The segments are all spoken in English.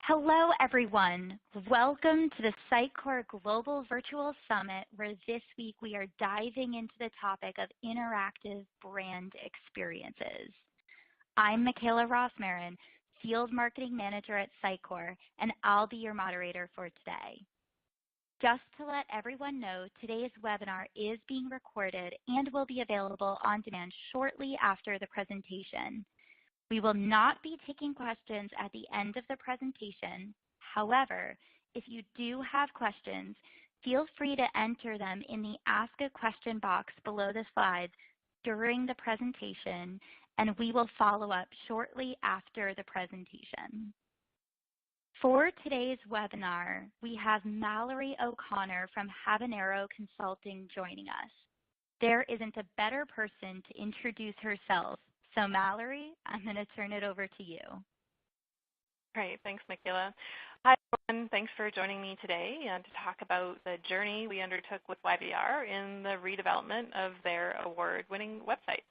Hello, everyone. Welcome to the Sitecore Global Virtual Summit, where this week we are diving into the topic of interactive brand experiences. I'm Michaela Rossmarin, Field Marketing Manager at Sitecore, and I'll be your moderator for today. Just to let everyone know, today's webinar is being recorded and will be available on demand shortly after the presentation. We will not be taking questions at the end of the presentation. However, if you do have questions, feel free to enter them in the Ask a Question box below the slides during the presentation, and we will follow up shortly after the presentation. For today's webinar, we have Mallory O'Connor from Habanero Consulting joining us. There isn't a better person to introduce herself. So Mallory, I'm going to turn it over to you. Great, thanks Michaela. Hi everyone, thanks for joining me today to talk about the journey we undertook with YVR in the redevelopment of their award-winning website.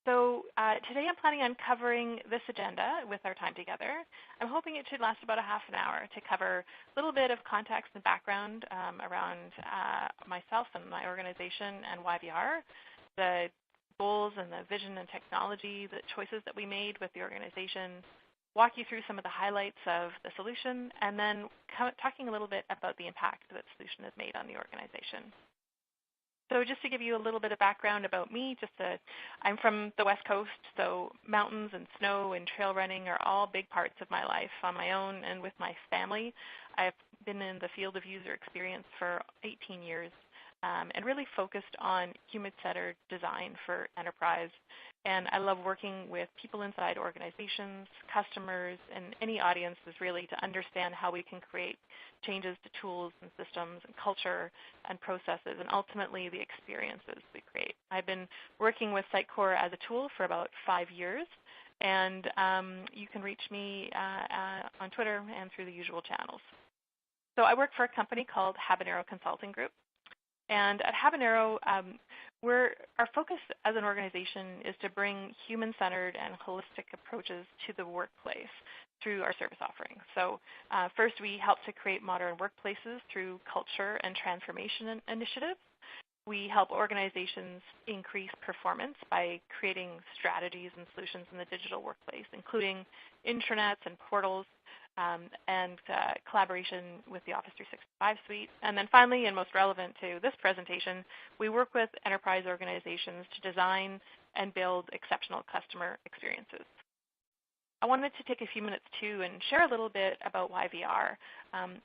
So today I'm planning on covering this agenda with our time together. I'm hoping it should last about a half an hour to cover a little bit of context and background around myself and my organization and YVR, the goals and the vision and technology, the choices that we made with the organization, walk you through some of the highlights of the solution, and then talking a little bit about the impact that the solution has made on the organization. So just to give you a little bit of background about me, I'm from the West Coast, so mountains and snow and trail running are all big parts of my life on my own and with my family. I've been in the field of user experience for 18 years. And really focused on human-centered design for enterprise. And I love working with people inside organizations, customers, and any audiences really to understand how we can create changes to tools and systems and culture and processes and ultimately the experiences we create. I've been working with Sitecore as a tool for about 5 years, and you can reach me on Twitter and through the usual channels. So I work for a company called Habanero Consulting Group. And at Habanero, our focus as an organization is to bring human-centered and holistic approaches to the workplace through our service offerings. So first, we help to create modern workplaces through culture and transformation initiatives. We help organizations increase performance by creating strategies and solutions in the digital workplace, including intranets and portals, and collaboration with the Office 365 suite. And then finally, and most relevant to this presentation, we work with enterprise organizations to design and build exceptional customer experiences. I wanted to take a few minutes too and share a little bit about YVR.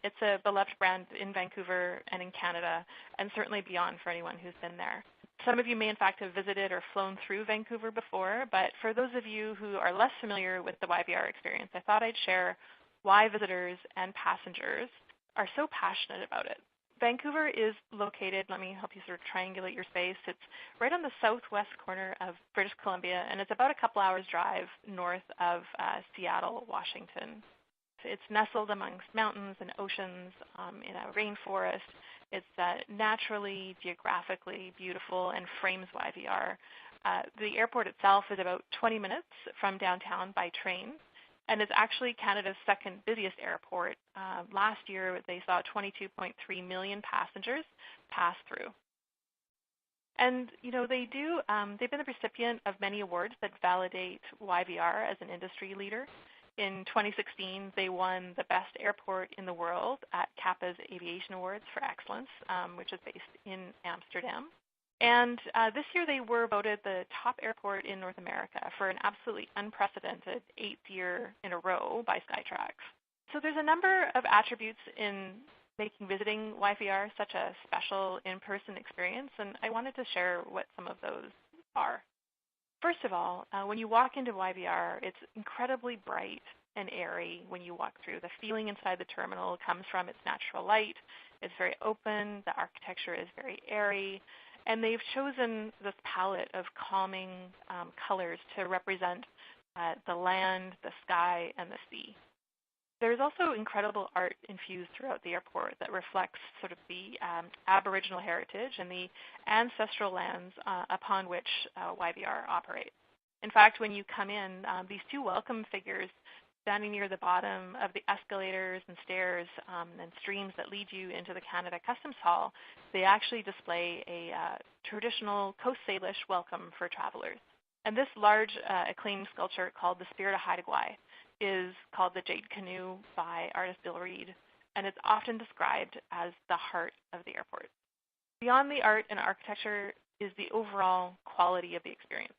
It's a beloved brand in Vancouver and in Canada, and certainly beyond for anyone who's been there. Some of you may in fact have visited or flown through Vancouver before, but for those of you who are less familiar with the YVR experience, I thought I'd share why visitors and passengers are so passionate about it. Vancouver is located, let me help you sort of triangulate your space. It's right on the southwest corner of British Columbia, and it's about a couple hours drive north of Seattle, Washington. It's nestled amongst mountains and oceans in a rainforest. It's naturally, geographically beautiful and frames YVR. The airport itself is about 20 minutes from downtown by train. And it's actually Canada's second busiest airport. Last year, they saw 22.3 million passengers pass through. And they've been the recipient of many awards that validate YVR as an industry leader. In 2016, they won the best airport in the world at CAPA's Aviation Awards for Excellence, which is based in Amsterdam. And this year they were voted the top airport in North America for an absolutely unprecedented 8th year in a row by Skytrax. So there's a number of attributes in making visiting YVR such a special in-person experience, and I wanted to share what some of those are. First of all, when you walk into YVR, it's incredibly bright and airy when you walk through. The feeling inside the terminal comes from its natural light. It's very open. The architecture is very airy. And they've chosen this palette of calming colors to represent the land, the sky, and the sea. There's also incredible art infused throughout the airport that reflects sort of the Aboriginal heritage and the ancestral lands upon which YVR operates. In fact, when you come in, these two welcome figures standing near the bottom of the escalators and stairs and streams that lead you into the Canada Customs Hall, they actually display a traditional Coast Salish welcome for travelers. And this large acclaimed sculpture called the Spirit of Haida Gwaii is called the Jade Canoe by artist Bill Reed, and it's often described as the heart of the airport. Beyond the art and architecture is the overall quality of the experience,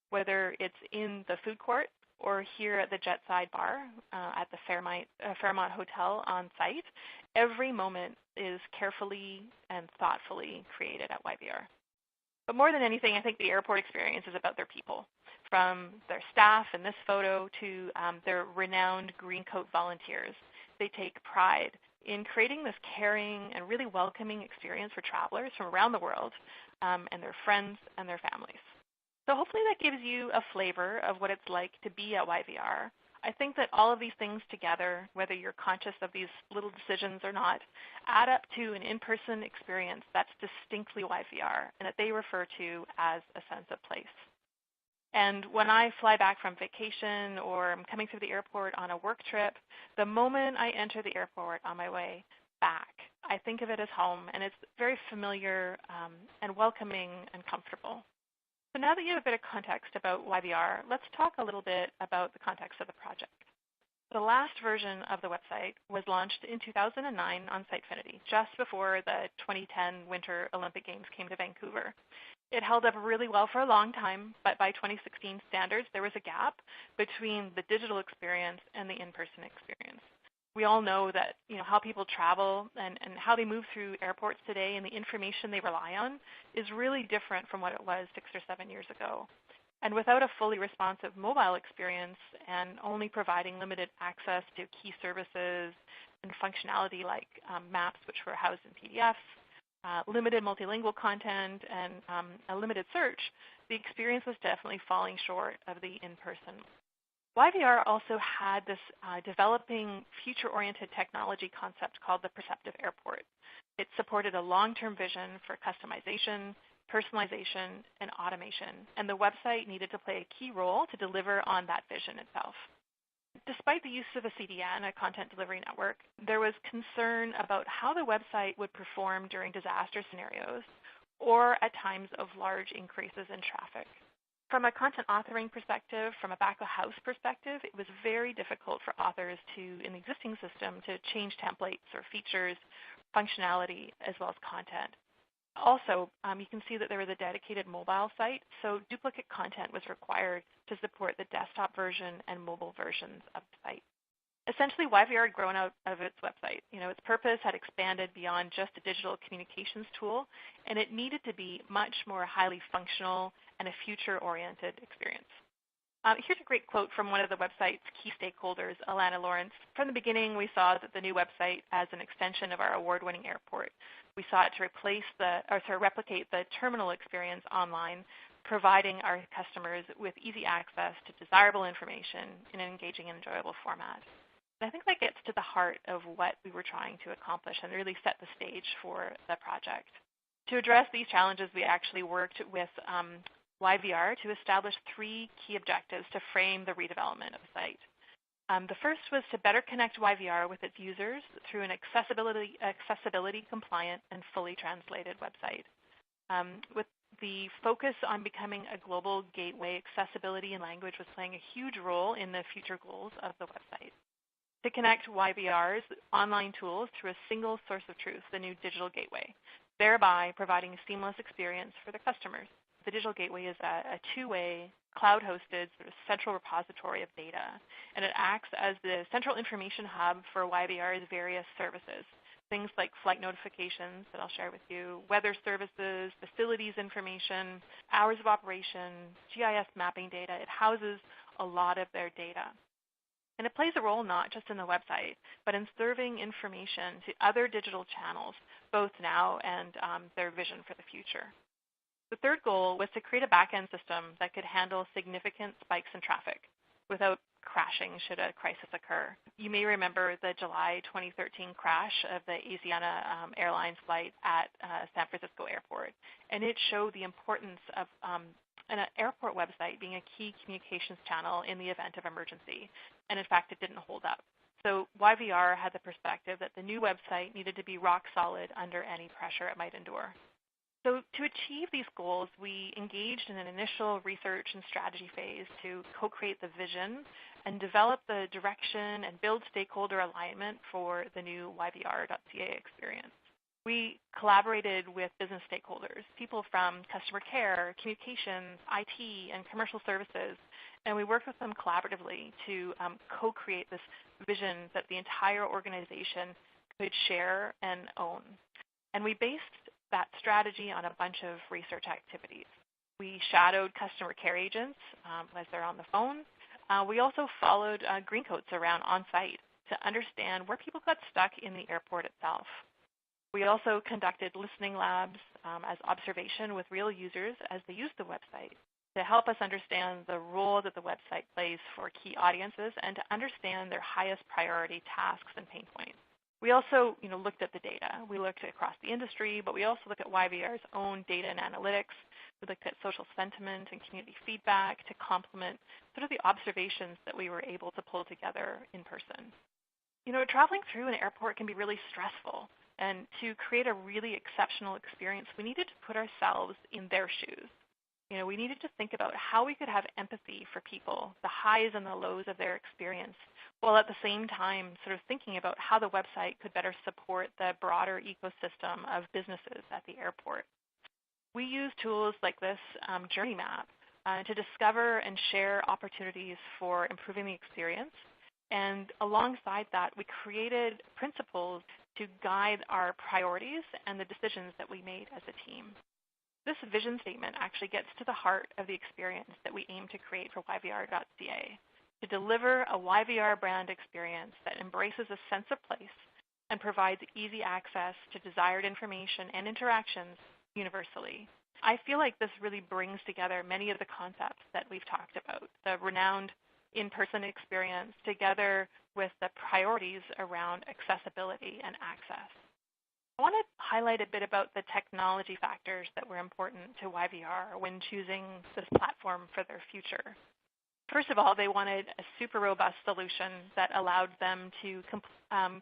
whether it's in the food court or here at the Jetside Bar at the Fairmont Hotel on site. Every moment is carefully and thoughtfully created at YVR. But more than anything, I think the airport experience is about their people, from their staff in this photo to their renowned green coat volunteers. They take pride in creating this caring and really welcoming experience for travelers from around the world and their friends and their families. So hopefully that gives you a flavor of what it's like to be at YVR. I think that all of these things together, whether you're conscious of these little decisions or not, add up to an in-person experience that's distinctly YVR and that they refer to as a sense of place. And when I fly back from vacation or I'm coming through the airport on a work trip, the moment I enter the airport on my way back, I think of it as home, and it's very familiar and welcoming and comfortable. So now that you have a bit of context about YVR, let's talk a little bit about the context of the project. The last version of the website was launched in 2009 on Sitefinity, just before the 2010 Winter Olympic Games came to Vancouver. It held up really well for a long time, but by 2016 standards, there was a gap between the digital experience and the in-person experience. We all know that how people travel and how they move through airports today and the information they rely on is really different from what it was 6 or 7 years ago. And without a fully responsive mobile experience and only providing limited access to key services and functionality like maps, which were housed in PDFs, limited multilingual content, and a limited search, the experience was definitely falling short of the in-person. YVR also had this developing future-oriented technology concept called the perceptive airport. It supported a long-term vision for customization, personalization, and automation, and the website needed to play a key role to deliver on that vision itself. Despite the use of a CDN, a content delivery network, there was concern about how the website would perform during disaster scenarios or at times of large increases in traffic. From a content authoring perspective, from a back-of-house perspective, it was very difficult for authors in the existing system to change templates or features, functionality, as well as content. Also, you can see that there was a dedicated mobile site, so duplicate content was required to support the desktop version and mobile versions of the site. Essentially, YVR had grown out of its website. Its purpose had expanded beyond just a digital communications tool, and it needed to be much more highly functional and a future-oriented experience. Here's a great quote from one of the website's key stakeholders, Alana Lawrence. From the beginning, we saw that the new website as an extension of our award-winning airport. We sought to replicate the terminal experience online, providing our customers with easy access to desirable information in an engaging and enjoyable format. And I think that gets to the heart of what we were trying to accomplish and really set the stage for the project. To address these challenges, we actually worked with YVR to establish 3 key objectives to frame the redevelopment of the site. The first was to better connect YVR with its users through an accessibility compliant and fully translated website. With the focus on becoming a global gateway, accessibility and language was playing a huge role in the future goals of the website. To connect YVR's online tools through a single source of truth, the new digital gateway, thereby providing a seamless experience for the customers. The digital gateway is a two-way, cloud-hosted sort of central repository of data, and it acts as the central information hub for YVR's various services, things like flight notifications that I'll share with you, weather services, facilities information, hours of operation, GIS mapping data. It houses a lot of their data. And it plays a role not just in the website, but in serving information to other digital channels, both now and their vision for the future. The third goal was to create a back-end system that could handle significant spikes in traffic without crashing should a crisis occur. You may remember the July 2013 crash of the Asiana Airlines flight at San Francisco Airport, and it showed the importance of and an airport website being a key communications channel in the event of emergency. And in fact, it didn't hold up. So YVR had the perspective that the new website needed to be rock solid under any pressure it might endure. So to achieve these goals, we engaged in an initial research and strategy phase to co-create the vision and develop the direction and build stakeholder alignment for the new YVR.ca experience. We collaborated with business stakeholders, people from customer care, communications, IT, and commercial services, and we worked with them collaboratively to co-create this vision that the entire organization could share and own. And we based that strategy on a bunch of research activities. We shadowed customer care agents as they're on the phone. We also followed greencoats around on-site to understand where people got stuck in the airport itself. We also conducted listening labs as observation with real users as they used the website to help us understand the role that the website plays for key audiences and to understand their highest priority tasks and pain points. We also looked at the data. We looked across the industry, but we also looked at YVR's own data and analytics. We looked at social sentiment and community feedback to complement sort of the observations that we were able to pull together in person. Traveling through an airport can be really stressful. And to create a really exceptional experience, we needed to put ourselves in their shoes. We needed to think about how we could have empathy for people, the highs and the lows of their experience, while at the same time sort of thinking about how the website could better support the broader ecosystem of businesses at the airport. We use tools like this journey map to discover and share opportunities for improving the experience. And alongside that, we created principles to guide our priorities and the decisions that we made as a team. This vision statement actually gets to the heart of the experience that we aim to create for YVR.ca, to deliver a YVR brand experience that embraces a sense of place and provides easy access to desired information and interactions universally. I feel like this really brings together many of the concepts that we've talked about, the renowned in-person experience together with the priorities around accessibility and access. I want to highlight a bit about the technology factors that were important to YVR when choosing this platform for their future. First of all, they wanted a super robust solution that allowed them to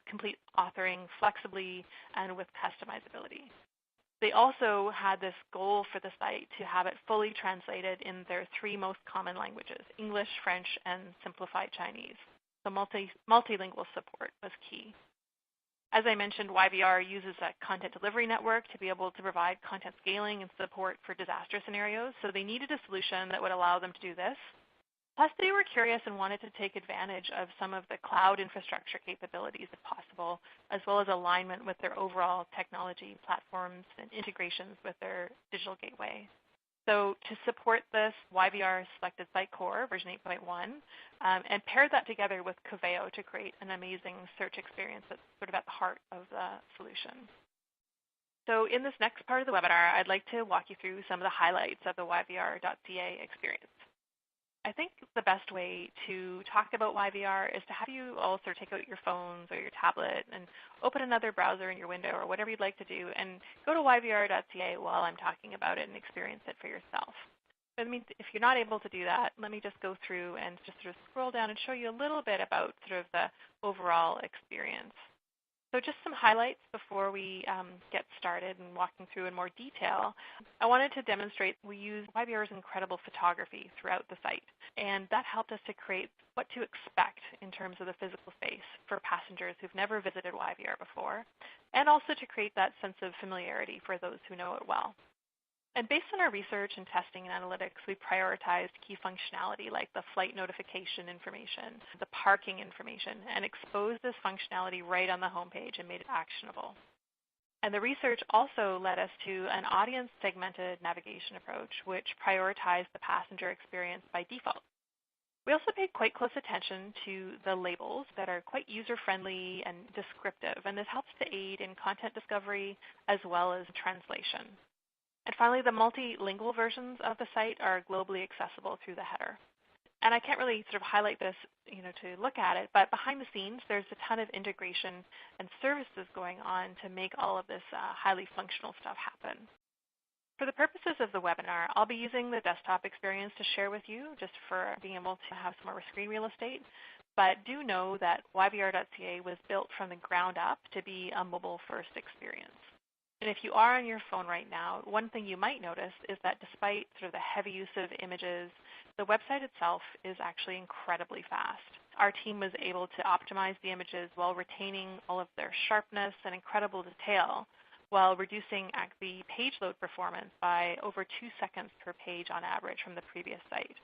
complete authoring flexibly and with customizability. They also had this goal for the site to have it fully translated in their three most common languages, English, French, and Simplified Chinese. So multilingual support was key. As I mentioned, YVR uses a content delivery network to be able to provide content scaling and support for disaster scenarios, so they needed a solution that would allow them to do this. Plus, they were curious and wanted to take advantage of some of the cloud infrastructure capabilities if possible, as well as alignment with their overall technology platforms and integrations with their digital gateway. So to support this, YVR selected Site Core version 8.1 and paired that together with Coveo to create an amazing search experience that's sort of at the heart of the solution. So in this next part of the webinar, I'd like to walk you through some of the highlights of the YVR.ca experience. I think the best way to talk about YVR is to have you all sort of take out your phones or your tablet and open another browser in your window or whatever you'd like to do and go to YVR.ca while I'm talking about it and experience it for yourself. But if you're not able to do that, let me just go through and just sort of scroll down and show you a little bit about sort of the overall experience. So just some highlights before we get started and walking through in more detail. I wanted to demonstrate we use YVR's incredible photography throughout the site, and that helped us to create what to expect in terms of the physical space for passengers who've never visited YVR before, and also to create that sense of familiarity for those who know it well. And based on our research and testing and analytics, we prioritized key functionality like the flight notification information, the parking information, and exposed this functionality right on the homepage and made it actionable. And the research also led us to an audience-segmented navigation approach, which prioritized the passenger experience by default. We also paid quite close attention to the labels that are quite user-friendly and descriptive, and this helps to aid in content discovery as well as translation. And finally, the multilingual versions of the site are globally accessible through the header. And I can't really sort of highlight this, to look at it, but behind the scenes, there's a ton of integration and services going on to make all of this highly functional stuff happen. For the purposes of the webinar, I'll be using the desktop experience to share with you, just for being able to have some more screen real estate. But do know that YVR.ca was built from the ground up to be a mobile-first experience. And if you are on your phone right now, one thing you might notice is that despite sort of the heavy use of images, the website itself is actually incredibly fast. Our team was able to optimize the images while retaining all of their sharpness and incredible detail, while reducing the page load performance by over 2 seconds per page on average from the previous site.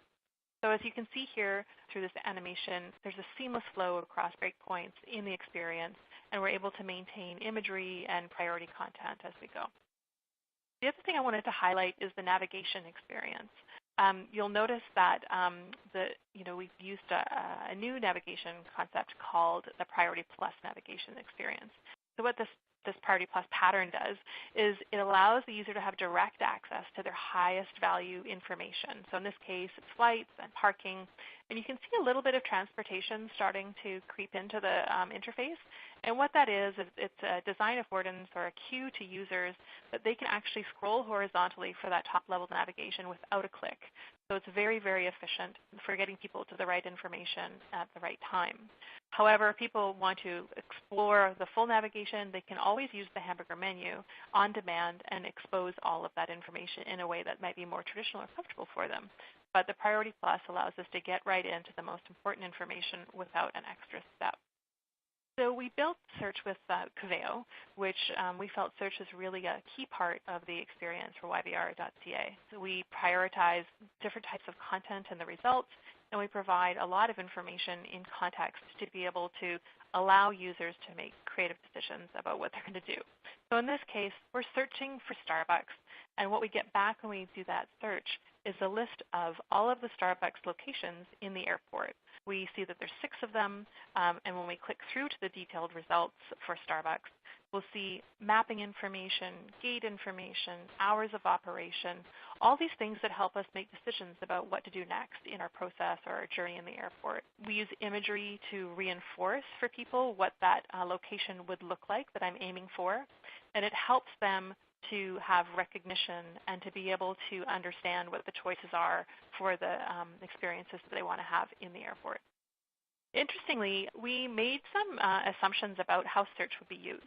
So as you can see here through this animation, there's a seamless flow across breakpoints in the experience, and we're able to maintain imagery and priority content as we go. The other thing I wanted to highlight is the navigation experience. You'll notice that we've used a new navigation concept called the Priority Plus navigation experience. So what this Priority Plus pattern does is it allows the user to have direct access to their highest value information. So in this case, it's flights and parking. And you can see a little bit of transportation starting to creep into the interface. And what that is it's a design affordance or a cue to users that they can actually scroll horizontally for that top-level navigation without a click. So it's very, very efficient for getting people to the right information at the right time. However, if people want to explore the full navigation, they can always use the hamburger menu on demand and expose all of that information in a way that might be more traditional or comfortable for them. But the Priority Plus allows us to get right into the most important information without an extra step. So we built search with Coveo, which we felt search is really a key part of the experience for YVR.ca. So we prioritize different types of content in the results, and we provide a lot of information in context to be able to allow users to make creative decisions about what they're going to do. So in this case, we're searching for Starbucks, and what we get back when we do that search is a list of all of the Starbucks locations in the airport. We see that there's 6 of them, and when we click through to the detailed results for Starbucks, we'll see mapping information, gate information, hours of operation, all these things that help us make decisions about what to do next in our process or our journey in the airport. We use imagery to reinforce for people what that location would look like that I'm aiming for, and it helps them to have recognition and to be able to understand what the choices are for the experiences that they want to have in the airport. Interestingly, we made some assumptions about how search would be used.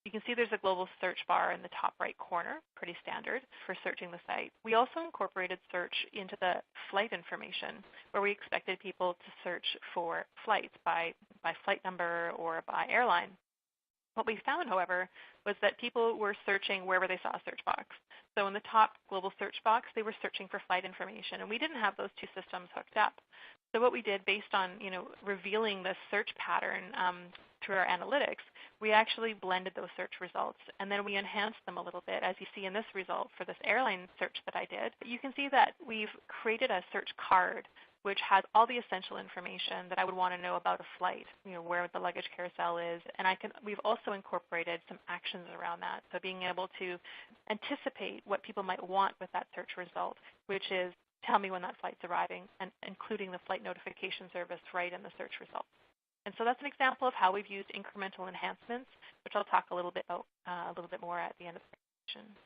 You can see there's a global search bar in the top right corner, pretty standard for searching the site. We also incorporated search into the flight information, where we expected people to search for flights by flight number or by airline. What we found, however, was that people were searching wherever they saw a search box. So in the top global search box, they were searching for flight information, and we didn't have those 2 systems hooked up. So what we did, based on revealing the search pattern through our analytics, we actually blended those search results, and then we enhanced them a little bit. As you see in this result for this airline search that I did, you can see that we've created a search card which has all the essential information that I would want to know about a flight, where the luggage carousel is. And we've also incorporated some actions around that. So being able to anticipate what people might want with that search result, which is tell me when that flight's arriving, and including the flight notification service right in the search results. And so that's an example of how we've used incremental enhancements, which I'll talk a little bit about a little bit more at the end of the presentation.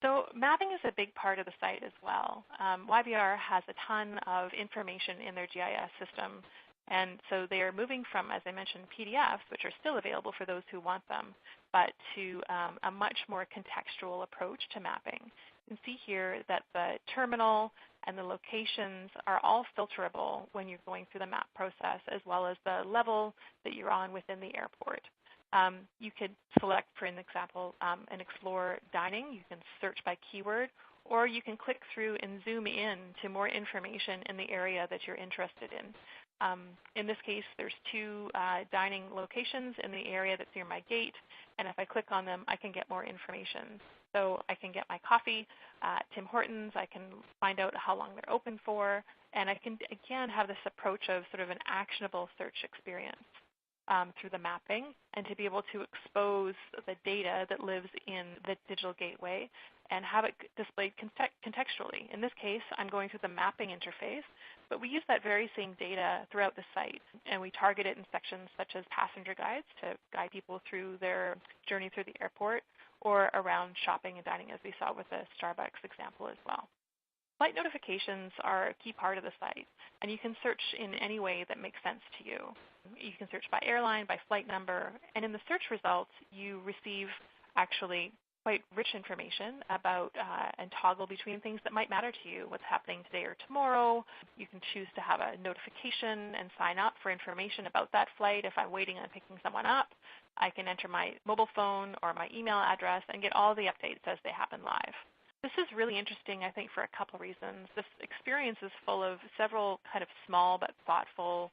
So mapping is a big part of the site as well. YVR has a ton of information in their GIS system, and so they are moving from, as I mentioned, PDFs, which are still available for those who want them, but to a much more contextual approach to mapping. You can see here that the terminal and the locations are all filterable when you're going through the map process, as well as the level that you're on within the airport. You could select, for an example, and explore dining. You can search by keyword, or you can click through and zoom in to more information in the area that you're interested in. In this case, there's 2 dining locations in the area that's near my gate, and if I click on them, I can get more information. So I can get my coffee at Tim Hortons, I can find out how long they're open for, and I can, again, have this approach of sort of an actionable search experience through the mapping, and to be able to expose the data that lives in the digital gateway and have it displayed contextually. In this case, I'm going through the mapping interface, but we use that very same data throughout the site, and we target it in sections such as passenger guides to guide people through their journey through the airport, or around shopping and dining, as we saw with the Starbucks example as well. Flight notifications are a key part of the site, and you can search in any way that makes sense to you. You can search by airline, by flight number, and in the search results, you receive actually quite rich information about and toggle between things that might matter to you, what's happening today or tomorrow. You can choose to have a notification and sign up for information about that flight. If I'm waiting on picking someone up, I can enter my mobile phone or my email address and get all the updates as they happen live. This is really interesting, I think, for a couple reasons. This experience is full of several kind of small but thoughtful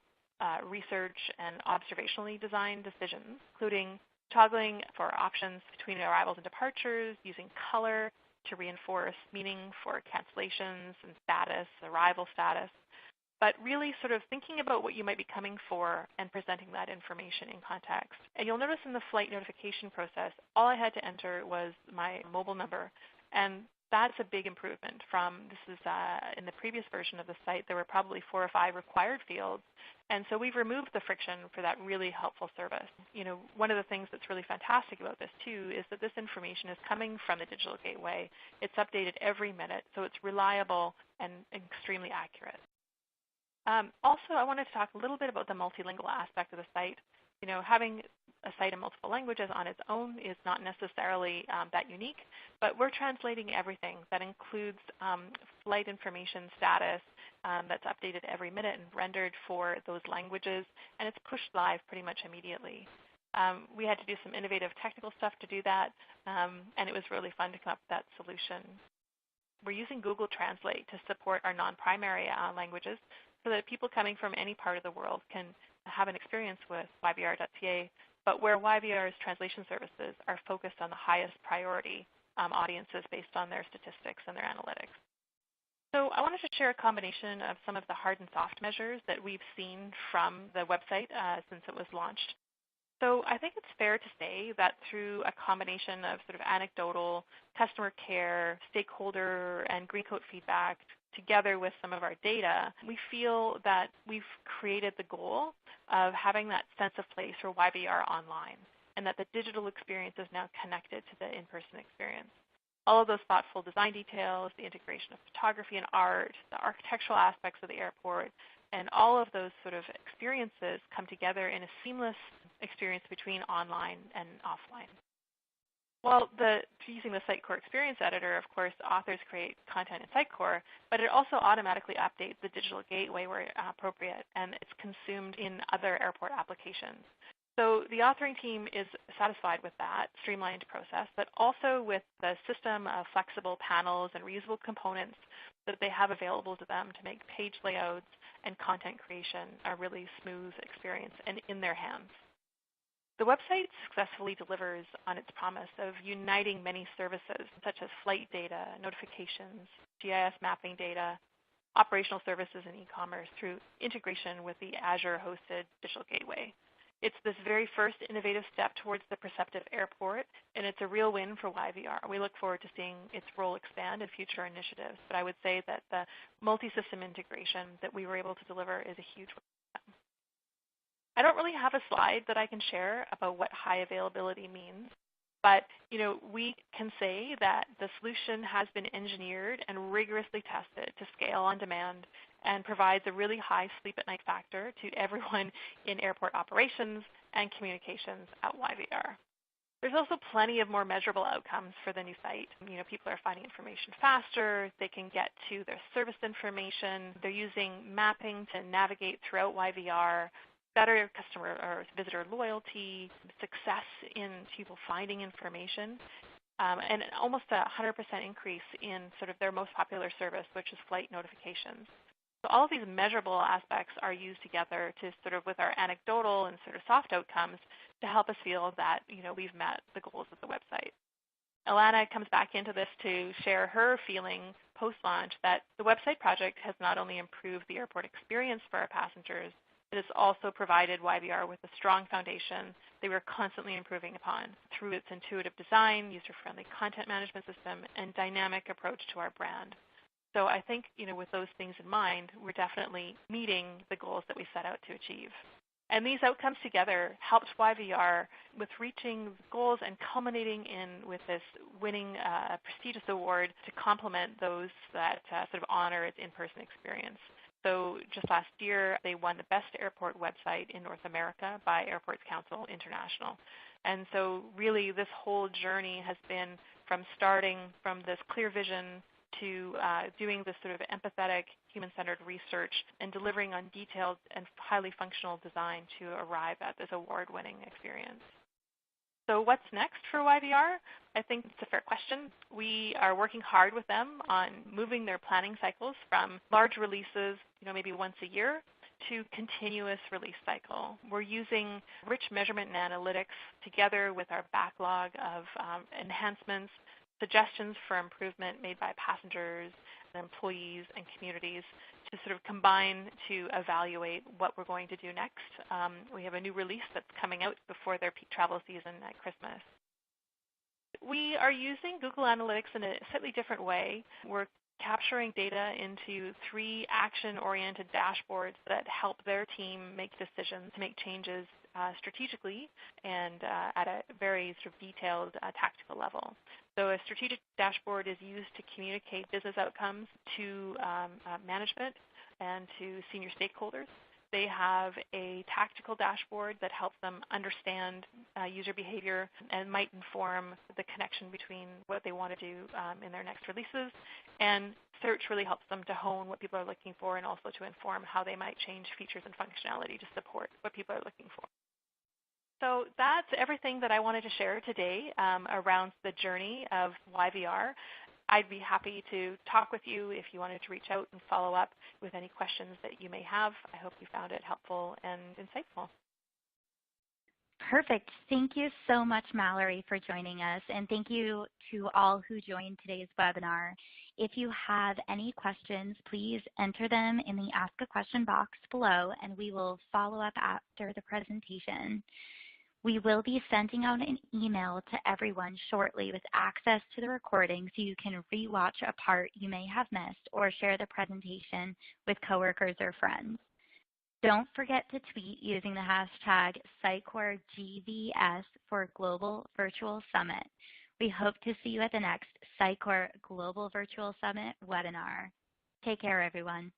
research and observationally designed decisions, including toggling for options between arrivals and departures, using color to reinforce meaning for cancellations and status, arrival status, but really sort of thinking about what you might be coming for and presenting that information in context. And you'll notice in the flight notification process, all I had to enter was my mobile number, and that's a big improvement from, this is in the previous version of the site, there were probably 4 or 5 required fields. And so we've removed the friction for that really helpful service. One of the things that's really fantastic about this too is that this information is coming from the digital gateway. It's updated every minute, so it's reliable and extremely accurate. Also, I wanted to talk a little bit about the multilingual aspect of the site. Having a site in multiple languages on its own is not necessarily that unique, but we're translating everything. That includes flight information status that's updated every minute and rendered for those languages, and it's pushed live pretty much immediately. We had to do some innovative technical stuff to do that, and it was really fun to come up with that solution. We're using Google Translate to support our non-primary languages so that people coming from any part of the world can have an experience with YVR.ca, but where YVR's translation services are focused on the highest priority audiences based on their statistics and their analytics. So I wanted to share a combination of some of the hard and soft measures that we've seen from the website since it was launched. So I think it's fair to say that through a combination of sort of anecdotal, customer care, stakeholder, and green coat feedback, together with some of our data, we feel that we've created the goal of having that sense of place for YVR online, and that the digital experience is now connected to the in-person experience. All of those thoughtful design details, the integration of photography and art, the architectural aspects of the airport, and all of those sort of experiences come together in a seamless experience between online and offline. Well, using the Sitecore Experience Editor, of course, authors create content in Sitecore, but it also automatically updates the digital gateway where appropriate, and it's consumed in other airport applications. So the authoring team is satisfied with that streamlined process, but also with the system of flexible panels and reusable components that they have available to them to make page layouts and content creation a really smooth experience and in their hands. The website successfully delivers on its promise of uniting many services such as flight data, notifications, GIS mapping data, operational services, and e-commerce through integration with the Azure-hosted digital gateway. It's this very first innovative step towards the perceptive airport, and it's a real win for YVR. We look forward to seeing its role expand in future initiatives, but I would say that the multi-system integration that we were able to deliver is a huge win. I don't really have a slide that I can share about what high availability means, but we can say that the solution has been engineered and rigorously tested to scale on demand and provides a really high sleep at night factor to everyone in airport operations and communications at YVR. There's also plenty of more measurable outcomes for the new site. People are finding information faster, they can get to their service information, they're using mapping to navigate throughout YVR, better customer or visitor loyalty, success in people finding information, and almost a 100% increase in sort of their most popular service, which is flight notifications. So all of these measurable aspects are used together to sort of with our anecdotal and sort of soft outcomes to help us feel that we've met the goals of the website. Alana comes back into this to share her feeling post-launch that the website project has not only improved the airport experience for our passengers, It has also provided YVR with a strong foundation that we are constantly improving upon through its intuitive design, user-friendly content management system, and dynamic approach to our brand. So I think, with those things in mind, we're definitely meeting the goals that we set out to achieve. And these outcomes together helped YVR with reaching goals and culminating with this winning a prestigious award to complement those that sort of honor its in-person experience. So just last year, they won the Best Airport Website in North America by Airports Council International. And so really this whole journey has been from starting from this clear vision to doing this sort of empathetic, human-centered research and delivering on detailed and highly functional design to arrive at this award-winning experience. So what's next for YVR? I think it's a fair question. We are working hard with them on moving their planning cycles from large releases, maybe once a year, to continuous release cycle. We're using rich measurement and analytics together with our backlog of enhancements, suggestions for improvement made by passengers and employees and communities to sort of combine to evaluate what we're going to do next. We have a new release that's coming out before their peak travel season at Christmas. We are using Google Analytics in a slightly different way. We're capturing data into 3 action-oriented dashboards that help their team make decisions, make changes strategically and at a very sort of detailed tactical level. So a strategic dashboard is used to communicate business outcomes to management and to senior stakeholders. They have a tactical dashboard that helps them understand user behavior and might inform the connection between what they want to do in their next releases. And search really helps them to hone what people are looking for and also to inform how they might change features and functionality to support what people are looking for. So that's everything that I wanted to share today around the journey of YVR. I'd be happy to talk with you if you wanted to reach out and follow up with any questions that you may have. I hope you found it helpful and insightful. Perfect. Thank you so much, Mallory, for joining us, and thank you to all who joined today's webinar. If you have any questions, please enter them in the Ask a Question box below, and we will follow up after the presentation. We will be sending out an email to everyone shortly with access to the recording so you can rewatch a part you may have missed or share the presentation with coworkers or friends. Don't forget to tweet using the hashtag SciCoreGVS for Global Virtual Summit. We hope to see you at the next SciCore Global Virtual Summit webinar. Take care, everyone.